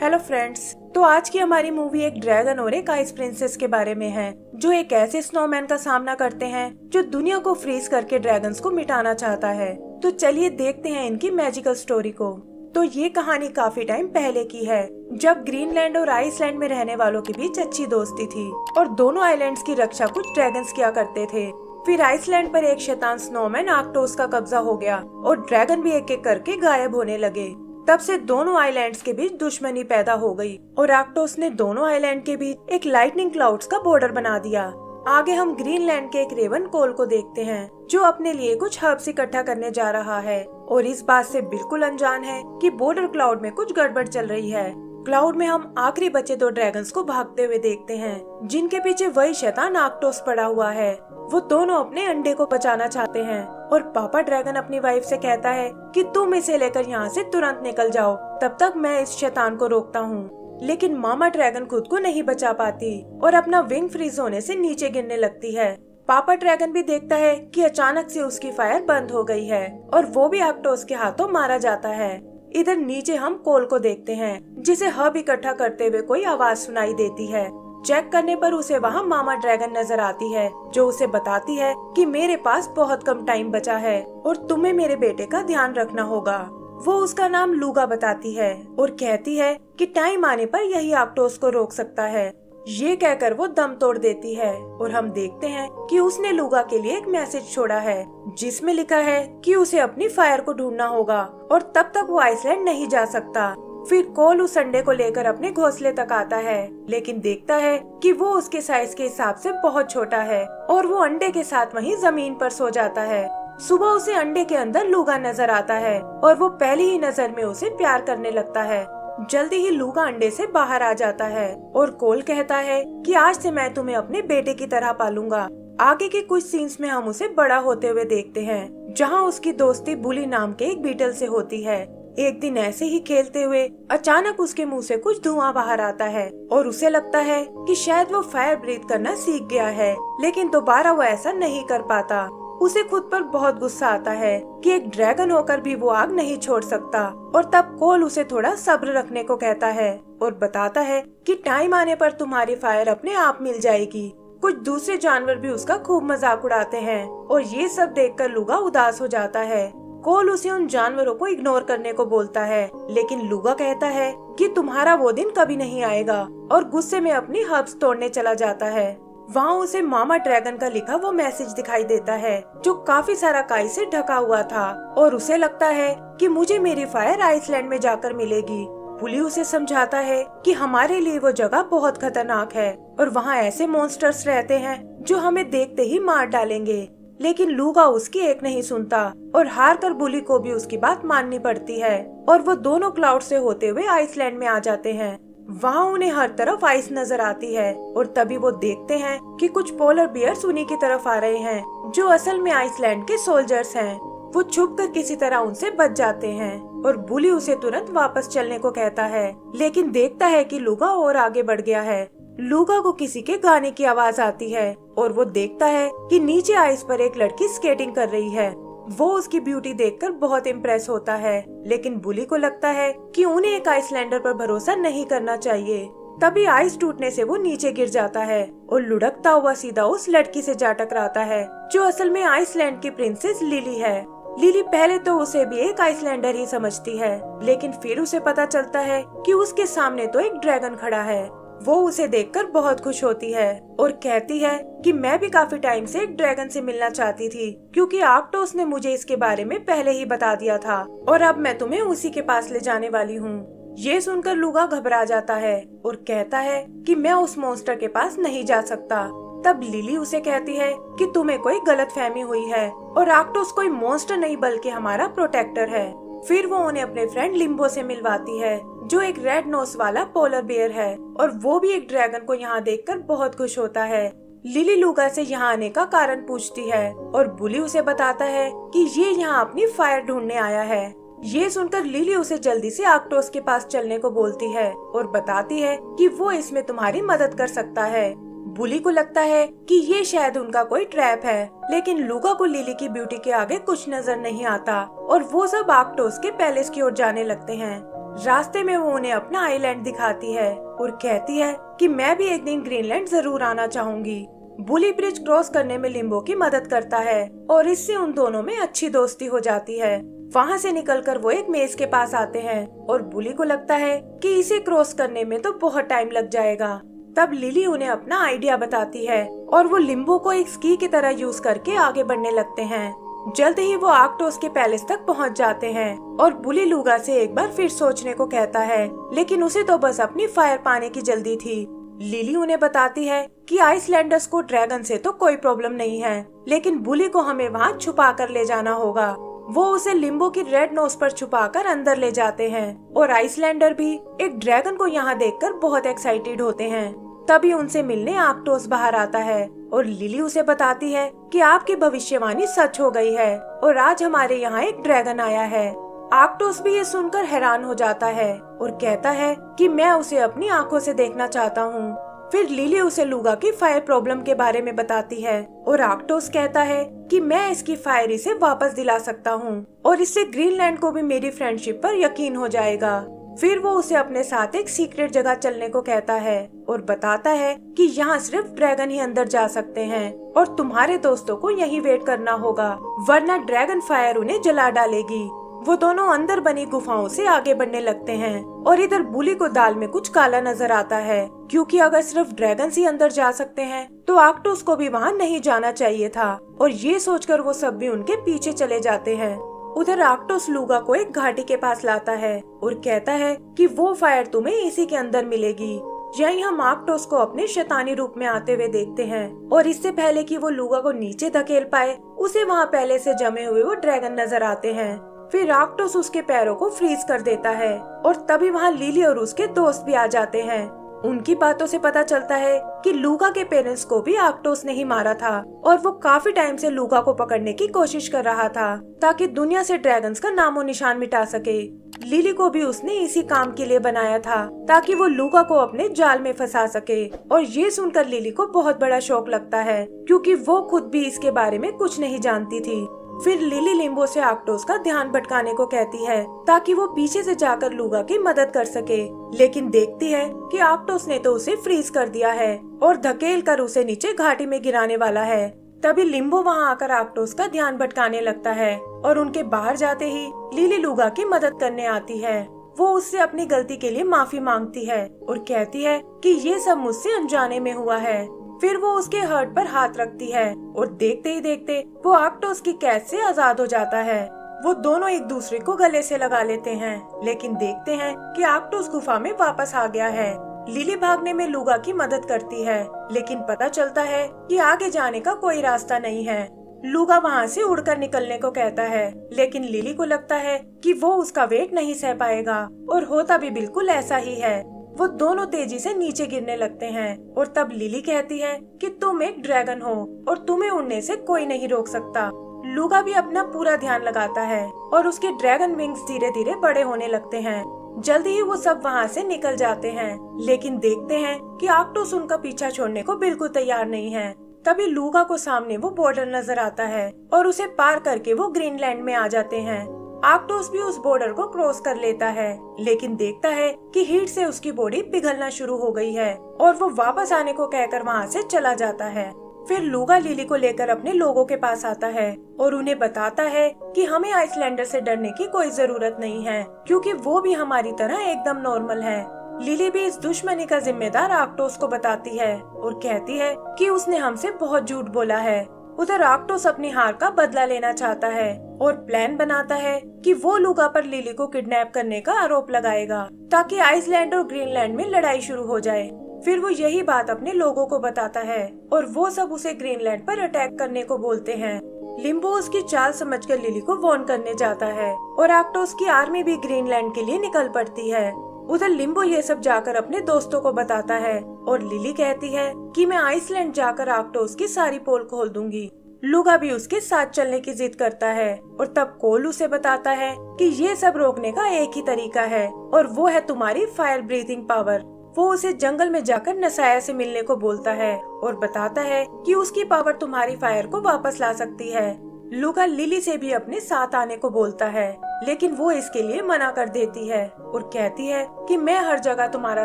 Hello friends. तो आज की हमारी मूवी एक ड्रैगन और एक आइस प्रिंसेस के बारे में है जो एक ऐसे स्नोमैन का सामना करते हैं जो दुनिया को फ्रीज करके ड्रैगन्स को मिटाना चाहता है। तो चलिए देखते हैं इनकी मैजिकल स्टोरी को। तो ये कहानी काफी टाइम पहले की है जब ग्रीनलैंड और आइसलैंड में रहने वालों के बीच अच्छी दोस्ती थी और दोनों आइलैंड्स की रक्षा कुछ ड्रैगन्स किया करते थे। फिर आइसलैंड पर एक शैतान स्नोमैन आर्कटोस का कब्जा हो गया और ड्रैगन भी एक एक करके गायब होने लगे। तब से दोनों आइलैंड्स के बीच दुश्मनी पैदा हो गई और आर्कटोस ने दोनों आइलैंड के बीच एक लाइटनिंग क्लाउड्स का बॉर्डर बना दिया। आगे हम ग्रीनलैंड के एक रेवन कोल को देखते हैं जो अपने लिए कुछ हर्ब्स इकट्ठा करने जा रहा है और इस बात से बिल्कुल अनजान है कि बॉर्डर क्लाउड में कुछ गड़बड़ चल रही है। क्लाउड में हम आखिरी बचे दो ड्रैगन्स को भागते हुए देखते हैं जिनके पीछे वही शैतान आर्कटोस पड़ा हुआ है। वो दोनों अपने अंडे को बचाना चाहते हैं और पापा ड्रैगन अपनी वाइफ से कहता है कि तुम इसे लेकर यहाँ से तुरंत निकल जाओ, तब तक मैं इस शैतान को रोकता हूँ। लेकिन मामा ड्रैगन खुद को नहीं बचा पाती और अपना विंग फ्रीज होने से नीचे गिरने लगती है। पापा ड्रैगन भी देखता है कि अचानक से उसकी फायर बंद हो गई है और वो भी आर्कटोस के हाथों मारा जाता है। इधर नीचे हम कोल को देखते हैं जिसे हब इकट्ठा करते हुए कोई आवाज सुनाई देती है। चेक करने पर उसे वहाँ मामा ड्रैगन नजर आती है जो उसे बताती है कि मेरे पास बहुत कम टाइम बचा है और तुम्हें मेरे बेटे का ध्यान रखना होगा। वो उसका नाम लूगा बताती है और कहती है कि टाइम आने पर यही आर्कटोस को रोक सकता है। ये कहकर वो दम तोड़ देती है और हम देखते हैं कि उसने लूगा के लिए एक मैसेज छोड़ा है जिसमें लिखा है कि उसे अपनी फायर को ढूंढना होगा और तब तक वो आइसलैंड नहीं जा सकता। फिर कोल उस अंडे को लेकर अपने घोंसले तक आता है लेकिन देखता है कि वो उसके साइज के हिसाब से बहुत छोटा है और वो अंडे के साथ वहीं जमीन पर सो जाता है। सुबह उसे अंडे के अंदर लूगा नजर आता है और वो पहली ही नजर में उसे प्यार करने लगता है। जल्दी ही लूगा अंडे से बाहर आ जाता है और कोल कहता है कि आज से मैं तुम्हें अपने बेटे की तरह पालूंगा। आगे के कुछ सीन्स में हम उसे बड़ा होते हुए देखते हैं जहाँ उसकी दोस्ती बुली नाम के एक बीटल से होती है। एक दिन ऐसे ही खेलते हुए अचानक उसके मुंह से कुछ धुआं बाहर आता है और उसे लगता है कि शायद वो फायर ब्रीथ करना सीख गया है, लेकिन दोबारा वो ऐसा नहीं कर पाता। उसे खुद पर बहुत गुस्सा आता है कि एक ड्रैगन होकर भी वो आग नहीं छोड़ सकता और तब कोल उसे थोड़ा सब्र रखने को कहता है और बताता है कि टाइम आने पर तुम्हारी फायर अपने आप मिल जाएगी। कुछ दूसरे जानवर भी उसका खूब मजाक उड़ाते हैं और ये सब देखकर लूगा उदास हो जाता है। कोल उसे उन जानवरों को इग्नोर करने को बोलता है लेकिन लूगा कहता है कि तुम्हारा वो दिन कभी नहीं आएगा और गुस्से में अपनी हर्ब्स तोड़ने चला जाता है। वहाँ उसे मामा ड्रैगन का लिखा वो मैसेज दिखाई देता है जो काफी सारा काई से ढका हुआ था और उसे लगता है कि मुझे मेरी फायर आइसलैंड में जाकर मिलेगी। पुली उसे समझाता है कि हमारे लिए वो जगह बहुत खतरनाक है और वहाँ ऐसे मॉन्स्टर्स रहते हैं जो हमें देखते ही मार डालेंगे। लेकिन लूगा उसकी एक नहीं सुनता और हार कर बुली को भी उसकी बात माननी पड़ती है और वो दोनों क्लाउड से होते हुए आइसलैंड में आ जाते हैं। वहाँ उन्हें हर तरफ आइस नजर आती है और तभी वो देखते हैं कि कुछ पोलर बियर्स उन्हीं की तरफ आ रहे हैं जो असल में आइसलैंड के सोल्जर्स हैं। वो छुपकर किसी तरह उनसे बच जाते हैं और बुली उसे तुरंत वापस चलने को कहता है लेकिन देखता है कि लूगा और आगे बढ़ गया है। लूगा को किसी के गाने की आवाज आती है और वो देखता है कि नीचे आइस पर एक लड़की स्केटिंग कर रही है। वो उसकी ब्यूटी देखकर बहुत इम्प्रेस होता है लेकिन बुली को लगता है कि उन्हें एक आइसलैंडर पर भरोसा नहीं करना चाहिए। तभी आइस टूटने से वो नीचे गिर जाता है और लुढ़कता हुआ सीधा उस लड़की से जा टकराता है जो असल में आइसलैंड की प्रिंसेस लिली है। लिली पहले तो उसे भी एक आइसलैंडर ही समझती है लेकिन फिर उसे पता चलता है कि उसके सामने तो एक ड्रैगन खड़ा है। वो उसे देखकर बहुत खुश होती है और कहती है कि मैं भी काफी टाइम से एक ड्रैगन से मिलना चाहती थी क्योंकि आर्कटोस ने मुझे इसके बारे में पहले ही बता दिया था और अब मैं तुम्हें उसी के पास ले जाने वाली हूँ। ये सुनकर लूगा घबरा जाता है और कहता है कि मैं उस मॉन्स्टर के पास नहीं जा सकता। तब लिली उसे कहती है कि तुम्हें कोई गलतफहमी हुई है और आर्कटोस कोई मॉन्स्टर नहीं बल्कि हमारा प्रोटेक्टर है। फिर वो उन्हें अपने फ्रेंड लिम्बो से मिलवाती है जो एक रेड नोस वाला पोलर बेयर है और वो भी एक ड्रैगन को यहाँ देखकर बहुत खुश होता है। लिली लूगा से यहाँ आने का कारण पूछती है और बुली उसे बताता है कि ये यहाँ अपनी फायर ढूंढने आया है। ये सुनकर लिली उसे जल्दी से आर्कटोस के पास चलने को बोलती है और बताती है कि वो इसमें तुम्हारी मदद कर सकता है। बुली को लगता है कि ये शायद उनका कोई ट्रैप है लेकिन लूगा को लिली की ब्यूटी के आगे कुछ नजर नहीं आता और वो सब आर्कटोस के पैलेस की ओर जाने लगते हैं। रास्ते में वो उन्हें अपना आइलैंड दिखाती है और कहती है कि मैं भी एक दिन ग्रीनलैंड जरूर आना चाहूंगी। बुली ब्रिज क्रॉस करने में लिम्बो की मदद करता है और इससे उन दोनों में अच्छी दोस्ती हो जाती है। वहाँ से निकलकर वो एक मेज के पास आते हैं और बुली को लगता है कि इसे क्रॉस करने में तो बहुत टाइम लग जाएगा। तब लिली उन्हें अपना आइडिया बताती है और वो लिम्बो को एक स्की की तरह यूज करके आगे बढ़ने लगते हैं। जल्द ही वो आर्कटोस के पैलेस तक पहुंच जाते हैं और बुली लूगा से एक बार फिर सोचने को कहता है, लेकिन उसे तो बस अपनी फायर पाने की जल्दी थी। लिली उन्हें बताती है कि आइसलैंडर्स को ड्रैगन से तो कोई प्रॉब्लम नहीं है, लेकिन बुली को हमें वहाँ छुपा कर ले जाना होगा। वो उसे लिम्बो की रेड नोज पर छुपाकर अंदर ले जाते हैं और आइसलैंडर भी एक ड्रैगन को यहाँ देखकर बहुत एक्साइटेड होते हैं। तभी उनसे मिलने आर्कटोस बाहर आता है और लिली उसे बताती है कि आपकी भविष्यवाणी सच हो गई है और आज हमारे यहाँ एक ड्रैगन आया है। आर्कटोस भी ये सुनकर हैरान हो जाता है और कहता है कि मैं उसे अपनी आंखों से देखना चाहता हूँ। फिर लिली उसे लूगा की फायर प्रॉब्लम के बारे में बताती है और आर्कटोस कहता है कि मैं इसकी फायर इसे वापस दिला सकता हूँ और इससे ग्रीनलैंड को भी मेरी फ्रेंडशिप पर यकीन हो जाएगा। फिर वो उसे अपने साथ एक सीक्रेट जगह चलने को कहता है और बताता है कि यहाँ सिर्फ ड्रैगन ही अंदर जा सकते हैं और तुम्हारे दोस्तों को यहीं वेट करना होगा, वरना ड्रैगन फायर उन्हें जला डालेगी। वो दोनों अंदर बनी गुफाओं से आगे बढ़ने लगते हैं और इधर बुली को दाल में कुछ काला नजर आता है, क्योंकि अगर सिर्फ ड्रैगन ही अंदर जा सकते हैं तो आर्कटोस को भी वहाँ नहीं जाना चाहिए था। और ये सोचकर वो सब भी उनके पीछे चले जाते हैं। उधर आर्कटोस लूगा को एक घाटी के पास लाता है और कहता है कि वो फायर तुम्हें इसी के अंदर मिलेगी। यहीं हम आर्कटोस को अपने शैतानी रूप में आते हुए देखते हैं और इससे पहले कि वो लूगा को नीचे धकेल पाए, उसे वहाँ पहले से जमे हुए वो ड्रैगन नजर आते हैं। फिर आर्कटोस उसके पैरों को फ्रीज कर देता है और तभी वहाँ लिली और उसके दोस्त भी आ जाते हैं। उनकी बातों से पता चलता है कि लूगा के पेरेंट्स को भी आर्कटोस ने ही मारा था और वो काफी टाइम से लूगा को पकड़ने की कोशिश कर रहा था ताकि दुनिया से ड्रैगन्स का नामो निशान मिटा सके। लिली को भी उसने इसी काम के लिए बनाया था ताकि वो लूगा को अपने जाल में फंसा सके। और ये सुनकर लिली को बहुत बड़ा शौक लगता है, क्योंकि वो खुद भी इसके बारे में कुछ नहीं जानती थी। फिर लिली लिम्बो से आर्कटोस का ध्यान भटकाने को कहती है ताकि वो पीछे से जाकर लूगा की मदद कर सके, लेकिन देखती है कि आर्कटोस ने तो उसे फ्रीज कर दिया है और धकेल कर उसे नीचे घाटी में गिराने वाला है। तभी लिम्बो वहाँ आकर आर्कटोस का ध्यान भटकाने लगता है और उनके बाहर जाते ही लिली लूगा की मदद करने आती है। वो उससे अपनी गलती के लिए माफी मांगती है और कहती है कि ये सब मुझसे अनजाने में हुआ है। फिर वो उसके हर्ट पर हाथ रखती है और देखते ही देखते वो आर्कटोस की कैद से आजाद हो जाता है। वो दोनों एक दूसरे को गले से लगा लेते हैं, लेकिन देखते हैं कि आर्कटोस गुफा में वापस आ गया है। लिली भागने में लूगा की मदद करती है, लेकिन पता चलता है कि आगे जाने का कोई रास्ता नहीं है। लूगा वहाँ से उड़कर निकलने को कहता है, लेकिन लिली को लगता है कि वो उसका वेट नहीं सह पाएगा और होता भी बिल्कुल ऐसा ही है। वो दोनों तेजी से नीचे गिरने लगते हैं और तब लिली कहती है कि तुम एक ड्रैगन हो और तुम्हें उड़ने से कोई नहीं रोक सकता। लूगा भी अपना पूरा ध्यान लगाता है और उसके ड्रैगन विंग्स धीरे धीरे बड़े होने लगते हैं। जल्दी ही वो सब वहाँ से निकल जाते हैं, लेकिन देखते हैं कि आर्कटोस उनका पीछा छोड़ने को बिल्कुल तैयार नहीं है। तभी लूगा को सामने वो बॉर्डर नजर आता है और उसे पार करके वो ग्रीनलैंड में आ जाते हैं। आर्कटोस भी उस बॉर्डर को क्रॉस कर लेता है, लेकिन देखता है कि हीट से उसकी बॉडी पिघलना शुरू हो गई है और वो वापस आने को कहकर वहाँ से चला जाता है। फिर लूगा लिली को लेकर अपने लोगों के पास आता है और उन्हें बताता है कि हमें आइसलैंडर से डरने की कोई जरूरत नहीं है, क्योंकि वो भी हमारी तरह एकदम नॉर्मल है। लिली भी इस दुश्मनी का जिम्मेदार आर्कटोस को बताती है और कहती है कि उसने हमसे बहुत झूठ बोला है। उधर आर्कटोस अपनी हार का बदला लेना चाहता है और प्लान बनाता है कि वो लूगा पर लिली को किडनैप करने का आरोप लगाएगा ताकि आइसलैंड और ग्रीनलैंड में लड़ाई शुरू हो जाए। फिर वो यही बात अपने लोगों को बताता है और वो सब उसे ग्रीनलैंड पर अटैक करने को बोलते हैं। लिम्बो उसकी चाल समझकर लिली को वार्न करने जाता है और आर्कटोस की आर्मी भी ग्रीनलैंड के लिए निकल पड़ती है। उधर लिम्बो ये सब जाकर अपने दोस्तों को बताता है और लिली कहती है कि मैं आइसलैंड जाकर आर्कटोस की सारी पोल खोल दूंगी। लूगा भी उसके साथ चलने की जिद करता है और तब कोल उसे बताता है कि ये सब रोकने का एक ही तरीका है और वो है तुम्हारी फायर ब्रीथिंग पावर। वो उसे जंगल में जाकर नसाया से मिलने को बोलता है और बताता है कि उसकी पावर तुम्हारी फायर को वापस ला सकती है। लूगा लिली से भी अपने साथ आने को बोलता है, लेकिन वो इसके लिए मना कर देती है और कहती है कि मैं हर जगह तुम्हारा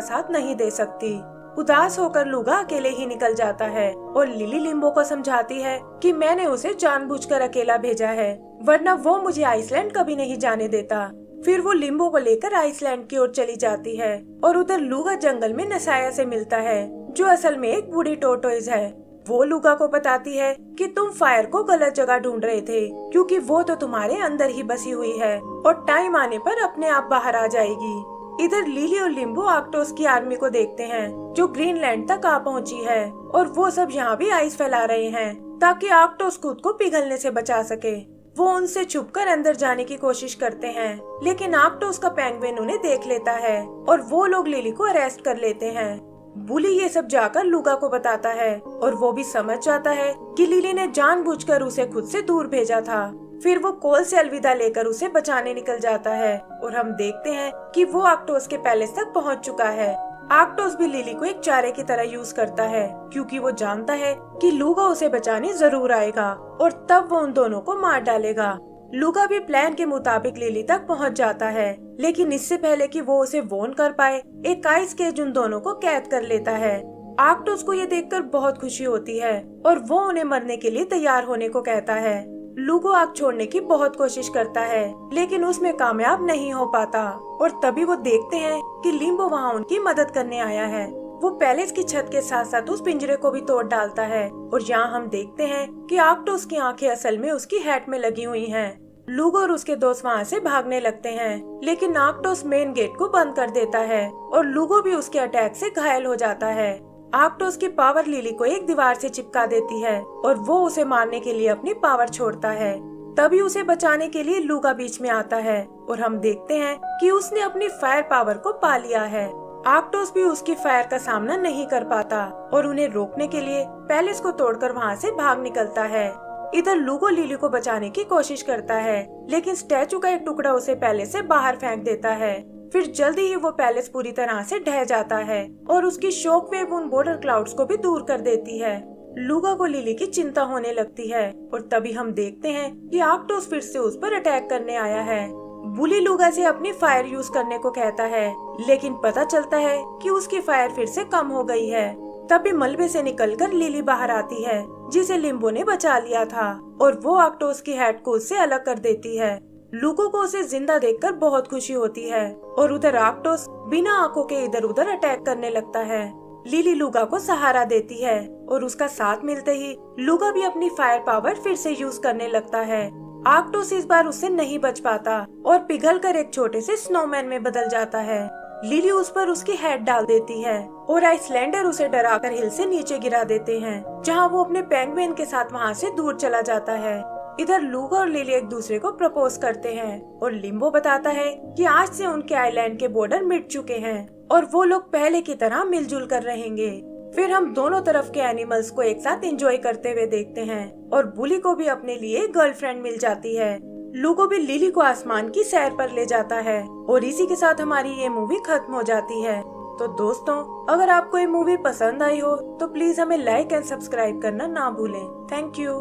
साथ नहीं दे सकती। उदास होकर लूगा अकेले ही निकल जाता है और लिली लिम्बो को समझाती है कि मैंने उसे जानबूझकर अकेला भेजा है, वरना वो मुझे आइसलैंड कभी नहीं जाने देता। फिर वो लिम्बो को लेकर आइसलैंड की ओर चली जाती है और उधर लूगा जंगल में नसाया से मिलता है, जो असल में एक बूढ़ी टोर्टोइज है। वो लूगा को बताती है कि तुम फायर को गलत जगह ढूंढ रहे थे, क्योंकि वो तो तुम्हारे अंदर ही बसी हुई है और टाइम आने पर अपने आप बाहर आ जाएगी। इधर लिली और लिम्बो आर्कटोस की आर्मी को देखते हैं, जो ग्रीनलैंड तक आ पहुंची है और वो सब यहाँ भी आइस फैला रहे हैं ताकि आर्कटोस खुद को पिघलने से बचा सके। वो उनसे छुपकर अंदर जाने की कोशिश करते हैं, लेकिन आर्कटोस का पेंगुइन उन्हें देख लेता है और वो लोग लिली को अरेस्ट कर लेते हैं। बुली ये सब जाकर लूगा को बताता है और वो भी समझ जाता है कि लिली ने जानबूझकर उसे खुद से दूर भेजा था। फिर वो कोल से अलविदा लेकर उसे बचाने निकल जाता है और हम देखते हैं कि वो आर्कटोस के पैलेस तक पहुंच चुका है। आर्कटोस भी लिली को एक चारे की तरह यूज करता है, क्योंकि वो जानता है कि लूगा उसे बचाने जरूर आएगा और तब वो उन दोनों को मार डालेगा। लूगा भी प्लान के मुताबिक लिली तक पहुंच जाता है, लेकिन इससे पहले कि वो उसे वॉर्न कर पाए, एक आइस केज उन दोनों को कैद कर लेता है। आर्कटोस को ये देखकर बहुत खुशी होती है और वो उन्हें मरने के लिए तैयार होने को कहता है। लूगो आग छोड़ने की बहुत कोशिश करता है, लेकिन उसमें कामयाब नहीं हो पाता और तभी वो देखते हैं कि लिम्बो वहाँ उनकी मदद करने आया है। वो पैलेस की छत के साथ साथ उस पिंजरे को भी तोड़ डालता है और यहाँ हम देखते हैं कि आर्कटोस की आंखें असल में उसकी हैट में लगी हुई हैं। लूगो और उसके दोस्त वहाँ से भागने लगते हैं, लेकिन आर्कटोस मेन गेट को बंद कर देता है और लूगो भी उसके अटैक से घायल हो जाता है। आर्कटोस की पावर लिली को एक दीवार से चिपका देती है और वो उसे मारने के लिए अपनी पावर छोड़ता है। तभी उसे बचाने के लिए लूगा बीच में आता है और हम देखते हैं कि उसने अपनी फायर पावर को पा लिया है। आर्कटोस भी उसकी फायर का सामना नहीं कर पाता और उन्हें रोकने के लिए पैलेस को तोड़कर वहाँ से भाग निकलता है। इधर लूगो लिली को बचाने की कोशिश करता है, लेकिन स्टैचू का एक टुकड़ा उसे पैलेस से बाहर फेंक देता है। फिर जल्दी ही वो पैलेस पूरी तरह से ढह जाता है और उसकी शॉक वेव उन बॉर्डर क्लाउड्स को भी दूर कर देती है। लूगा को लिली की चिंता होने लगती है और तभी हम देखते हैं कि आर्कटोस फिर से उस पर अटैक करने आया है। बुली लूगा से अपनी फायर यूज करने को कहता है, लेकिन पता चलता है कि उसकी फायर फिर से कम हो गई है। तभी मलबे से निकलकर लिली बाहर आती है, जिसे लिम्बो ने बचा लिया था, और वो आर्कटोस की हेड को उससे अलग कर देती है। लूगो को उसे जिंदा देखकर बहुत खुशी होती है और उधर आर्कटोस बिना आंखों के इधर उधर अटैक करने लगता है। लिली लूगा को सहारा देती है और उसका साथ मिलते ही लूगा भी अपनी फायर पावर फिर से यूज करने लगता है। आर्कटोस इस बार उससे नहीं बच पाता और पिघलकर एक छोटे से स्नोमैन में बदल जाता है। लिली उस पर उसकी हेड डाल देती है और आइसलैंडर उसे डराकर हिल से नीचे गिरा देते हैं, जहां वो अपने पेंगुइन के साथ वहां से दूर चला जाता है। इधर लूगा और लिली एक दूसरे को प्रपोज करते हैं और लिम्बो बताता है कि आज से उनके आइलैंड के बॉर्डर मिट चुके हैं और वो लोग पहले की तरह मिलजुल कर रहेंगे। फिर हम दोनों तरफ के एनिमल्स को एक साथ एंजॉय करते हुए देखते हैं और बुली को भी अपने लिए गर्लफ्रेंड मिल जाती है। लूगो भी लिली को आसमान की सैर पर ले जाता है और इसी के साथ हमारी ये मूवी खत्म हो जाती है। तो दोस्तों, अगर आपको ये मूवी पसंद आई हो तो प्लीज हमें लाइक एंड सब्सक्राइब करना ना भूलें। Thank you.